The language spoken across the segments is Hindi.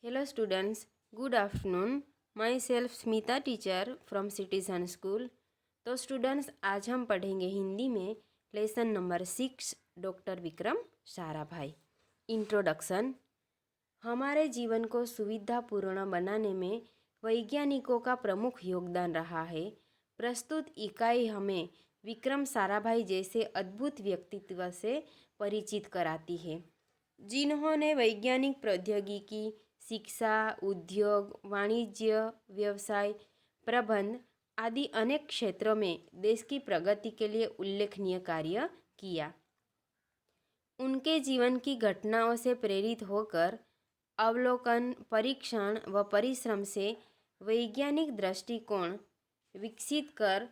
Hello students, good afternoon. Myself Smita teacher from citizen school. तो स्टूडेंट्स आज हम पढ़ेंगे हिंदी में lesson number 6 doctor Vikram Sarabhai. Introduction. हमारे जीवन को सुविधापूर्ण बनाने में वैज्ञानिकों का प्रमुख योगदान रहा है। प्रस्तुत इकाई हमें विक्रम साराभाई जैसे अद्भुत व्यक्तित्व से परिचित कराती है, जिन्होंने वैज्ञानिक प्रौद्योगिकी, शिक्षा, उद्योग, वाणिज्य, व्यवसाय, प्रबंध आदि अनेक क्षेत्रों में देश की प्रगति के लिए उल्लेखनीय कार्य किया। उनके जीवन की घटनाओं से प्रेरित होकर अवलोकन, परीक्षण व परिश्रम से वैज्ञानिक दृष्टिकोण विकसित कर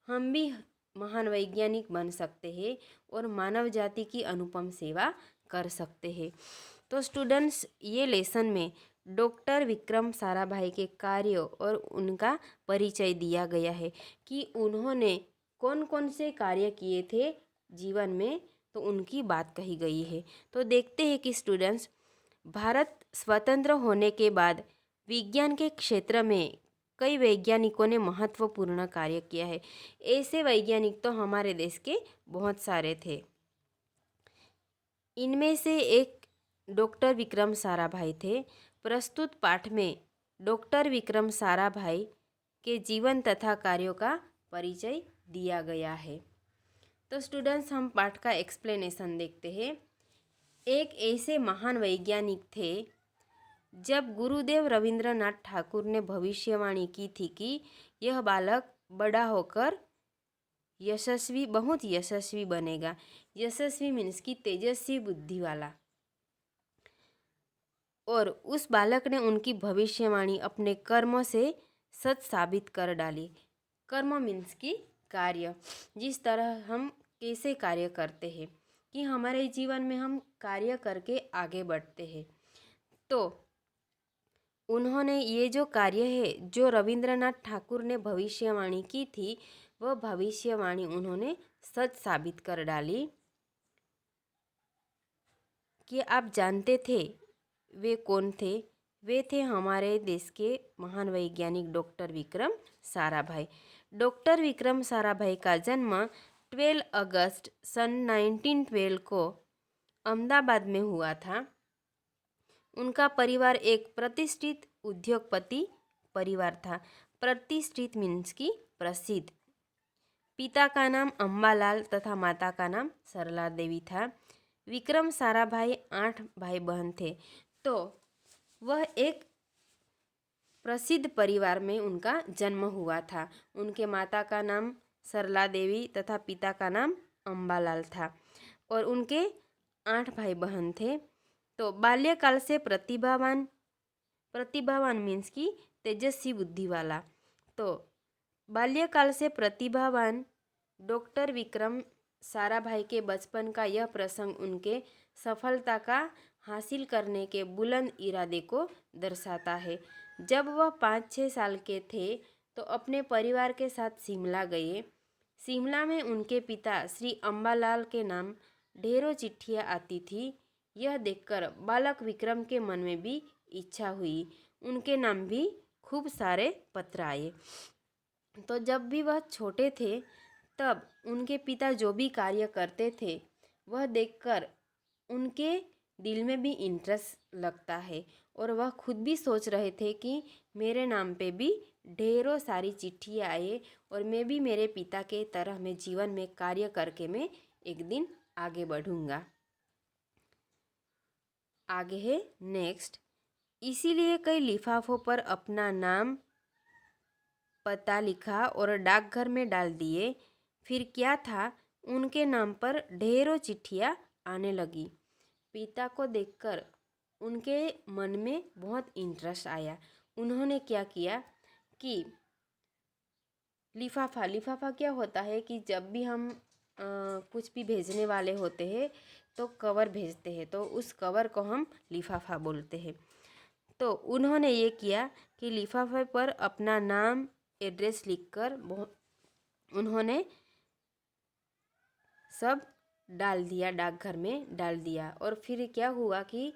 हम भी महान वैज्ञानिक बन सकते हैं और मानव जाति की अनुपम सेवा कर सकते हैं। तो स्टूडेंट्स, ये लेसन में डॉक्टर विक्रम साराभाई के कार्यों और उनका परिचय दिया गया है कि उन्होंने कौन कौन से कार्य किए थे जीवन में, तो उनकी बात कही गई है। तो देखते हैं कि स्टूडेंट्स, भारत स्वतंत्र होने के बाद विज्ञान के क्षेत्र में कई वैज्ञानिकों ने महत्वपूर्ण कार्य किया है। ऐसे वैज्ञानिक तो हमारे देश के बहुत सारे थे। इनमें से एक डॉक्टर विक्रम साराभाई थे। प्रस्तुत पाठ में डॉक्टर विक्रम साराभाई के जीवन तथा कार्यों का परिचय दिया गया है। तो स्टूडेंट्स, हम पाठ का एक्सप्लेनेशन देखते हैं। एक ऐसे महान वैज्ञानिक थे जब गुरुदेव रविंद्रनाथ ठाकुर ने भविष्यवाणी की थी कि यह बालक बड़ा होकर यशस्वी, बहुत यशस्वी बनेगा। यशस्वी मीन्स की तेजस्वी बुद्धि वाला। और उस बालक ने उनकी भविष्यवाणी अपने कर्मों से सच साबित कर डाली। कर्म मीन्स की कार्य, जिस तरह हम कैसे कार्य करते हैं कि हमारे जीवन में हम कार्य करके आगे बढ़ते हैं। तो उन्होंने ये जो कार्य है, जो रविंद्रनाथ ठाकुर ने भविष्यवाणी की थी, वह भविष्यवाणी उन्होंने सच साबित कर डाली। कि आप जानते थे वे कौन थे? वे थे हमारे देश के महान वैज्ञानिक डॉक्टर विक्रम साराभाई। डॉक्टर विक्रम साराभाई का जन्म 12 अगस्त सन 1912 को अहमदाबाद में हुआ था। उनका परिवार एक प्रतिष्ठित उद्योगपति परिवार था। प्रतिष्ठित मीन्स की प्रसिद्ध। पिता का नाम अम्बालाल तथा माता का नाम सरला देवी था। विक्रम साराभाई 8 भाई बहन थे। तो वह एक प्रसिद्ध परिवार में उनका जन्म हुआ था। उनके माता का नाम सरला देवी तथा पिता का नाम अम्बालाल था और उनके 8 भाई बहन थे। तो बाल्यकाल से प्रतिभावान, प्रतिभावान मीन्स की तेजस्वी बुद्धि वाला। तो बाल्यकाल से प्रतिभावान डॉक्टर विक्रम साराभाई के बचपन का यह प्रसंग उनके सफलता का हासिल करने के बुलंद इरादे को दर्शाता है। जब वह 5-6 साल के थे तो अपने परिवार के साथ शिमला गए। शिमला में उनके पिता श्री अम्बालाल के नाम ढेरों चिट्ठियाँ आती थी। यह देखकर बालक विक्रम के मन में भी इच्छा हुई। उनके नाम भी खूब सारे पत्र आए। तो जब भी वह छोटे थे तब उनके पिता जो भी कार्य करते थे वह देखकर उनके दिल में भी इंटरेस्ट लगता है और वह खुद भी सोच रहे थे कि मेरे नाम पे भी ढेरों सारी चिट्ठियाँ आए और मैं भी मेरे पिता के तरह मैं जीवन में कार्य करके मैं एक दिन आगे बढ़ूँगा। आगे है नेक्स्ट। इसीलिए कई लिफाफों पर अपना नाम, पता लिखा और डाकघर में डाल दिए। फिर क्या था, उनके नाम पर ढेरों चिट्ठियाँ आने लगी। पिता को देखकर उनके मन में बहुत इंटरेस्ट आया। उन्होंने क्या किया कि लिफाफा, लिफाफा क्या होता है कि जब भी हम कुछ भी भेजने वाले होते हैं तो कवर भेजते हैं, तो उस कवर को हम लिफाफा बोलते हैं। तो उन्होंने ये किया कि लिफाफे पर अपना नाम, एड्रेस लिखकर उन्होंने सब डाल दिया, डाकघर में डाल दिया। और फिर क्या हुआ कि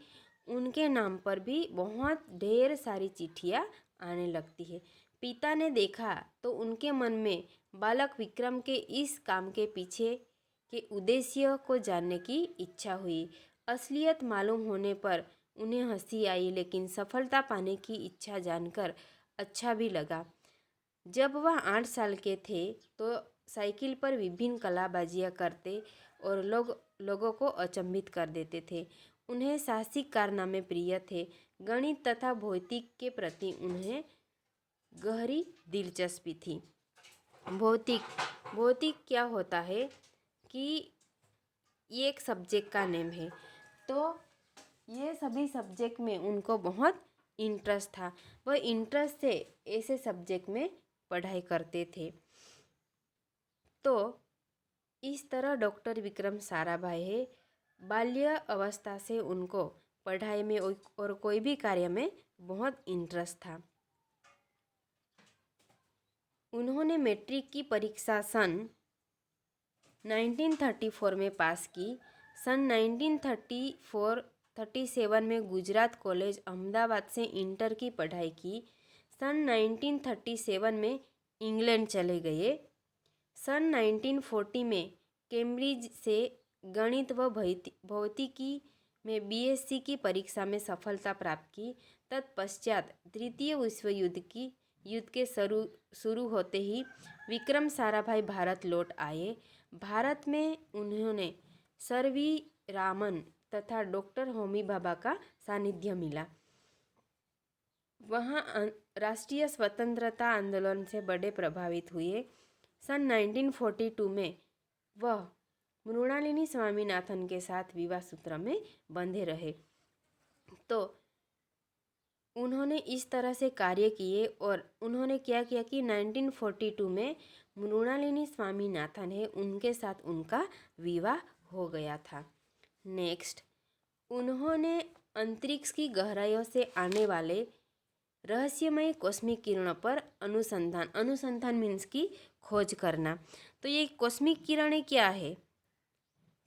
उनके नाम पर भी बहुत ढेर सारी चिट्ठियाँ आने लगती है। पिता ने देखा तो उनके मन में बालक विक्रम के इस काम के पीछे के उद्देश्य को जानने की इच्छा हुई। असलियत मालूम होने पर उन्हें हंसी आई, लेकिन सफलता पाने की इच्छा जानकर अच्छा भी लगा। जब वह 8 साल के थे तो साइकिल पर विभिन्न कलाबाजियाँ करते और लोगों को अचंभित कर देते थे। उन्हें साहसिक कारनामे प्रिय थे। गणित तथा भौतिक के प्रति उन्हें गहरी दिलचस्पी थी। भौतिक भौतिक क्या होता है कि ये एक सब्जेक्ट का नेम है, तो ये सभी सब्जेक्ट में उनको बहुत इंटरेस्ट था। वह इंटरेस्ट से ऐसे सब्जेक्ट में पढ़ाई करते थे। तो इस तरह डॉक्टर विक्रम साराभाई है, बाल्य अवस्था से उनको पढ़ाई में और कोई भी कार्य में बहुत इंटरेस्ट था। उन्होंने मैट्रिक की परीक्षा सन 1934 में पास की। सन 1937 में गुजरात कॉलेज अहमदाबाद से इंटर की पढ़ाई की। सन 1937 में इंग्लैंड चले गए। सन 1940 में कैम्ब्रिज से गणित व भौतिकी में बीएससी की परीक्षा में सफलता प्राप्त की। तत्पश्चात तृतीय विश्व युद्ध के शुरू होते ही विक्रम साराभाई भारत लौट आए। भारत में उन्होंने सर वी रामन तथा डॉक्टर होमी भाभा का सानिध्य मिला। वहाँ राष्ट्रीय स्वतंत्रता आंदोलन से बड़े प्रभावित हुए। सन 1942 में वह मृणालिनी स्वामीनाथन के साथ विवाह सूत्र में बंधे रहे। तो उन्होंने इस तरह से कार्य किए और उन्होंने क्या किया कि 1942 में मृणालिनी स्वामीनाथन है उनके साथ उनका विवाह हो गया था। नेक्स्ट, उन्होंने अंतरिक्ष की गहराइयों से आने वाले रहस्यमय कॉस्मिक किरणों पर अनुसंधान मीन्स की खोज करना। तो ये कॉस्मिक किरणें क्या है?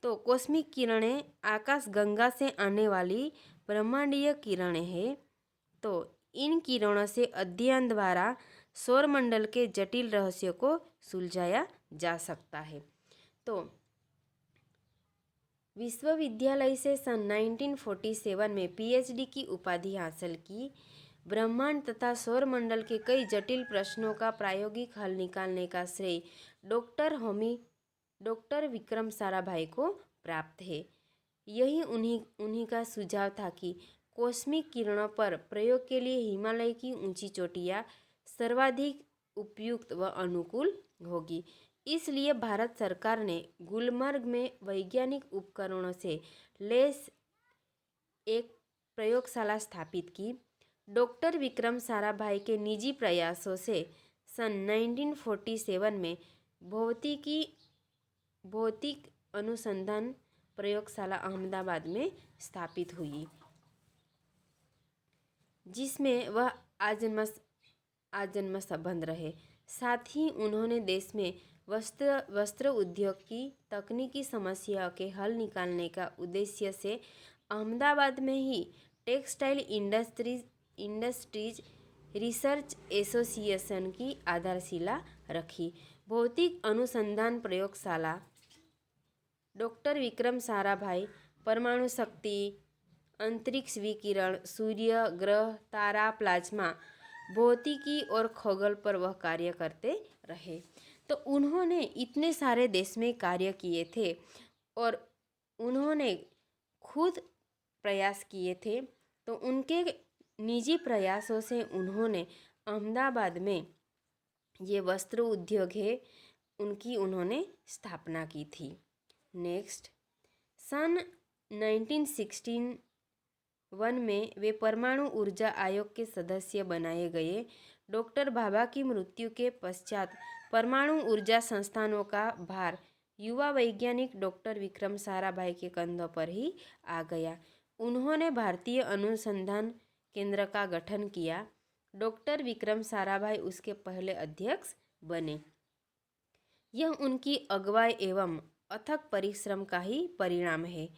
तो कॉस्मिक किरणें आकाश गंगा से आने वाली ब्रह्मांडीय किरणें हैं। तो इन किरणों से अध्ययन द्वारा सौरमंडल के जटिल रहस्यों को सुलझाया जा सकता है। तो विश्वविद्यालय से सन 1947 में पीएचडी की उपाधि हासिल की। ब्रह्मांड तथा सौरमंडल के कई जटिल प्रश्नों का प्रायोगिक हल निकालने का श्रेय डॉक्टर विक्रम साराभाई को प्राप्त है। यही उन्हीं का सुझाव था कि कॉस्मिक किरणों पर प्रयोग के लिए हिमालय की ऊंची चोटियाँ सर्वाधिक उपयुक्त व अनुकूल होगी। इसलिए भारत सरकार ने गुलमर्ग में वैज्ञानिक उपकरणों से लैस एक प्रयोगशाला स्थापित की। डॉक्टर विक्रम साराभाई के निजी प्रयासों से सन 1947 में भौतिक अनुसंधान प्रयोगशाला अहमदाबाद में स्थापित हुई, जिसमें वह आजन्म संबंध रहे। साथ ही उन्होंने देश में वस्त्र उद्योग की तकनीकी समस्या के हल निकालने का उद्देश्य से अहमदाबाद में ही टेक्सटाइल इंडस्ट्रीज रिसर्च एसोसिएशन की आधारशिला रखी। भौतिक अनुसंधान प्रयोगशाला डॉक्टर विक्रम साराभाई परमाणु शक्ति, अंतरिक्ष विकिरण, सूर्य, ग्रह, तारा, प्लाज्मा, भौतिकी और खगोल पर वह कार्य करते रहे। तो उन्होंने इतने सारे देश में कार्य किए थे और उन्होंने खुद प्रयास किए थे। तो उनके निजी प्रयासों से उन्होंने अहमदाबाद में ये वस्त्र उद्योग है उनकी उन्होंने स्थापना की थी। नेक्स्ट, सन 1961 में वे परमाणु ऊर्जा आयोग के सदस्य बनाए गए। डॉक्टर भाभा की मृत्यु के पश्चात परमाणु ऊर्जा संस्थानों का भार युवा वैज्ञानिक डॉक्टर विक्रम साराभाई के कंधों पर ही आ गया। उन्होंने भारतीय अनुसंधान केंद्र का गठन किया। डॉक्टर विक्रम साराभाई उसके पहले अध्यक्ष बने। यह उनकी अगुवाई एवं अथक परिश्रम का ही परिणाम है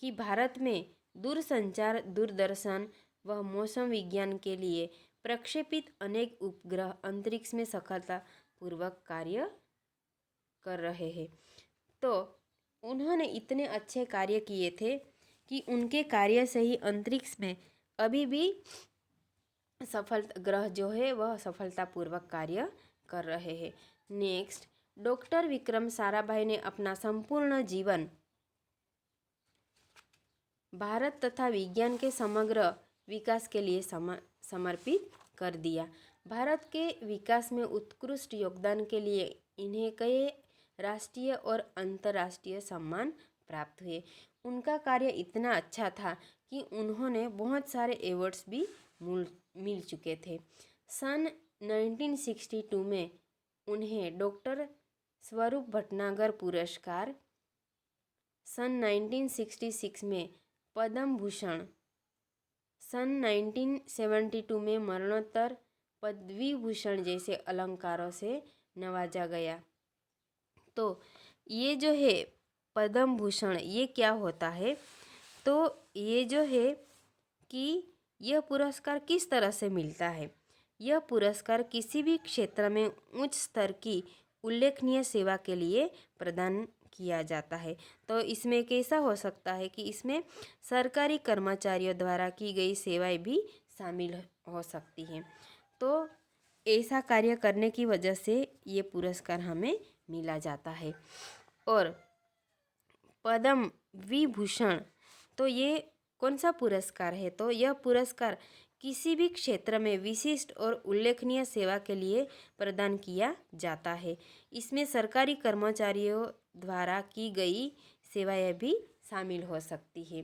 कि भारत में दूरसंचार, दूरदर्शन व मौसम विज्ञान के लिए प्रक्षेपित अनेक उपग्रह अंतरिक्ष में सफलतापूर्वक कार्य कर रहे हैं। तो उन्होंने इतने अच्छे कार्य किए थे कि उनके कार्य से ही अंतरिक्ष में अभी भी सफल ग्रह जो है वह सफलतापूर्वक कार्य कर रहे हैं। नेक्स्ट, डॉक्टर विक्रम साराभाई ने अपना संपूर्ण जीवन भारत तथा विज्ञान के समग्र विकास के लिए समर्पित कर दिया। भारत के विकास में उत्कृष्ट योगदान के लिए इन्हें कई राष्ट्रीय और अंतर्राष्ट्रीय सम्मान प्राप्त हुए। उनका कार्य इतना अच्छा था कि उन्होंने बहुत सारे अवार्ड्स भी मिल चुके थे। सन 1962 में उन्हें डॉक्टर स्वरूप भटनागर पुरस्कार, सन 1966 में पद्म भूषण, सन 1972 में मरणोत्तर पदवी भूषण जैसे अलंकारों से नवाजा गया। तो ये जो है पद्म भूषण, ये क्या होता है? तो ये जो है कि यह पुरस्कार किस तरह से मिलता है? यह पुरस्कार किसी भी क्षेत्र में उच्च स्तर की उल्लेखनीय सेवा के लिए प्रदान किया जाता है। तो इसमें कैसा हो सकता है कि इसमें सरकारी कर्मचारियों द्वारा की गई सेवाएं भी शामिल हो सकती हैं। तो ऐसा कार्य करने की वजह से ये पुरस्कार हमें मिला जाता है। और पद्म विभूषण, तो ये कौन सा पुरस्कार है? तो यह पुरस्कार किसी भी क्षेत्र में विशिष्ट और उल्लेखनीय सेवा के लिए प्रदान किया जाता है। इसमें सरकारी कर्मचारियों द्वारा की गई सेवाएं भी शामिल हो सकती है।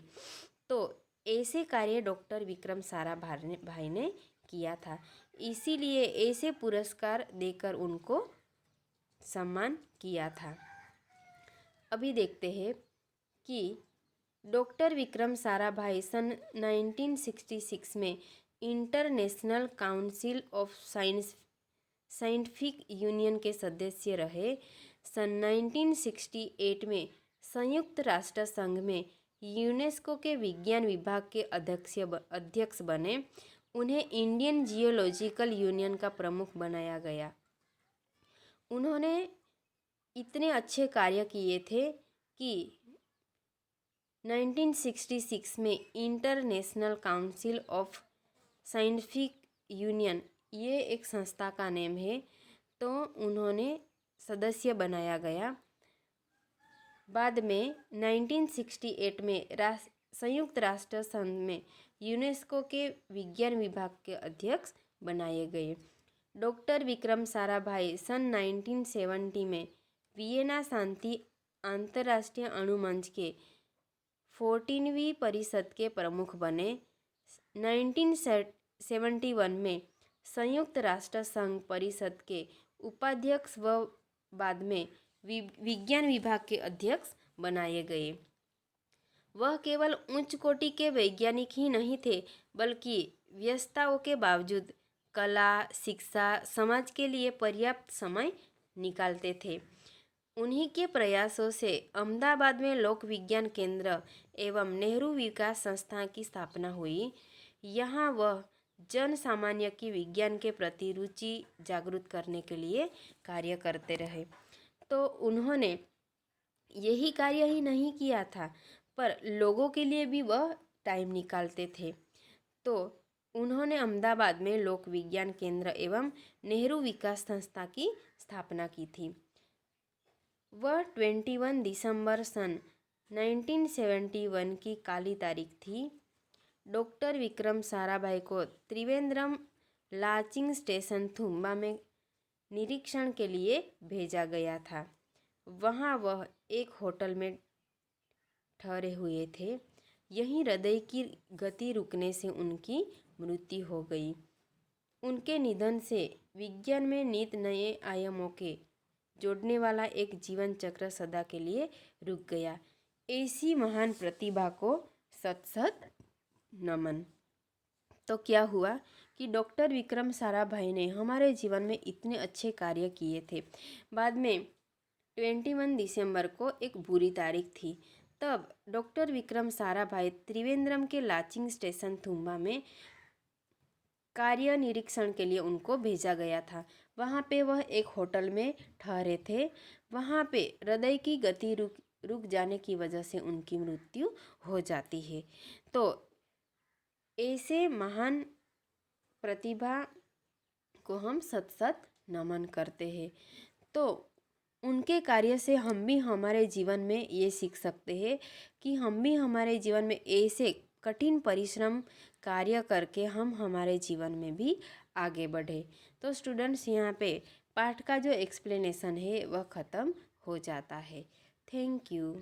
तो ऐसे कार्य डॉक्टर विक्रम साराभाई ने किया था, इसीलिए ऐसे पुरस्कार देकर उनको सम्मान किया था। अभी देखते हैं कि डॉक्टर विक्रम साराभाई सन 1966 में international council of scientific union के सदस्य रहे। सन 1968 में संयुक्त राष्ट्र संघ में यूनेस्को के विज्ञान विभाग के अध्यक्ष बने। उन्हें इंडियन जियोलॉजिकल यूनियन का प्रमुख बनाया गया। उन्होंने इतने अच्छे कार्य किए थे कि 1966 में international council of scientific union, ये एक संस्था का नेम है, तो उन्होंने सदस्य बनाया गया। बाद में 1968 में संयुक्त राष्ट्र संघ में यूनेस्को के विज्ञान विभाग के अध्यक्ष बनाए गए। डॉक्टर विक्रम साराभाई सन 1970 में वियना शांति अंतर्राष्ट्रीय अणुमंच के 14वीं परिषद के प्रमुख बने। 1971 में संयुक्त राष्ट्र संघ परिषद के उपाध्यक्ष व बाद में विज्ञान विभाग के अध्यक्ष बनाए गए। वह केवल उच्च कोटि के वैज्ञानिक ही नहीं थे, बल्कि व्यस्तताओं के बावजूद कला, शिक्षा, समाज के लिए पर्याप्त समय निकालते थे। उन्हीं के प्रयासों से अहमदाबाद में लोक विज्ञान केंद्र एवं नेहरू विकास संस्थान की स्थापना हुई। यहाँ वह जन सामान्य की विज्ञान के प्रति रुचि जागृत करने के लिए कार्य करते रहे। तो उन्होंने यही कार्य ही नहीं किया था, पर लोगों के लिए भी वह टाइम निकालते थे। तो उन्होंने अहमदाबाद में लोक विज्ञान केंद्र एवं नेहरू विकास संस्था की स्थापना की थी। वह 21 दिसंबर सन 1971 की काली तारीख थी। डॉक्टर विक्रम साराभाई को त्रिवेंद्रम लाचिंग स्टेशन थुम्बा में निरीक्षण के लिए भेजा गया था। वहाँ वह एक होटल में ठहरे हुए थे। यहीं हृदय की गति रुकने से उनकी मृत्यु हो गई। उनके निधन से विज्ञान में नित नए आयामों के जोड़ने वाला एक जीवन चक्र सदा के लिए रुक गया। ऐसी महान प्रतिभा को सत सत नमन। तो क्या हुआ कि डॉक्टर विक्रम साराभाई ने हमारे जीवन में इतने अच्छे कार्य किए थे। बाद में 21 दिसंबर को एक बुरी तारीख थी, तब डॉक्टर विक्रम साराभाई त्रिवेंद्रम के लाचिंग स्टेशन थुम्बा में कार्य निरीक्षण के लिए उनको भेजा गया था। वहाँ पे वह एक होटल में ठहरे थे। वहाँ पे हृदय की गति रुक जाने की वजह से उनकी मृत्यु हो जाती है। तो ऐसे महान प्रतिभा को हम सत सत नमन करते हैं। तो उनके कार्य से हम भी हमारे जीवन में ये सीख सकते हैं कि हम भी हमारे जीवन में ऐसे कठिन परिश्रम कार्य करके हम हमारे जीवन में भी आगे बढ़े। तो स्टूडेंट्स, यहाँ पे पाठ का जो एक्सप्लेनेशन है वह ख़त्म हो जाता है। Thank you.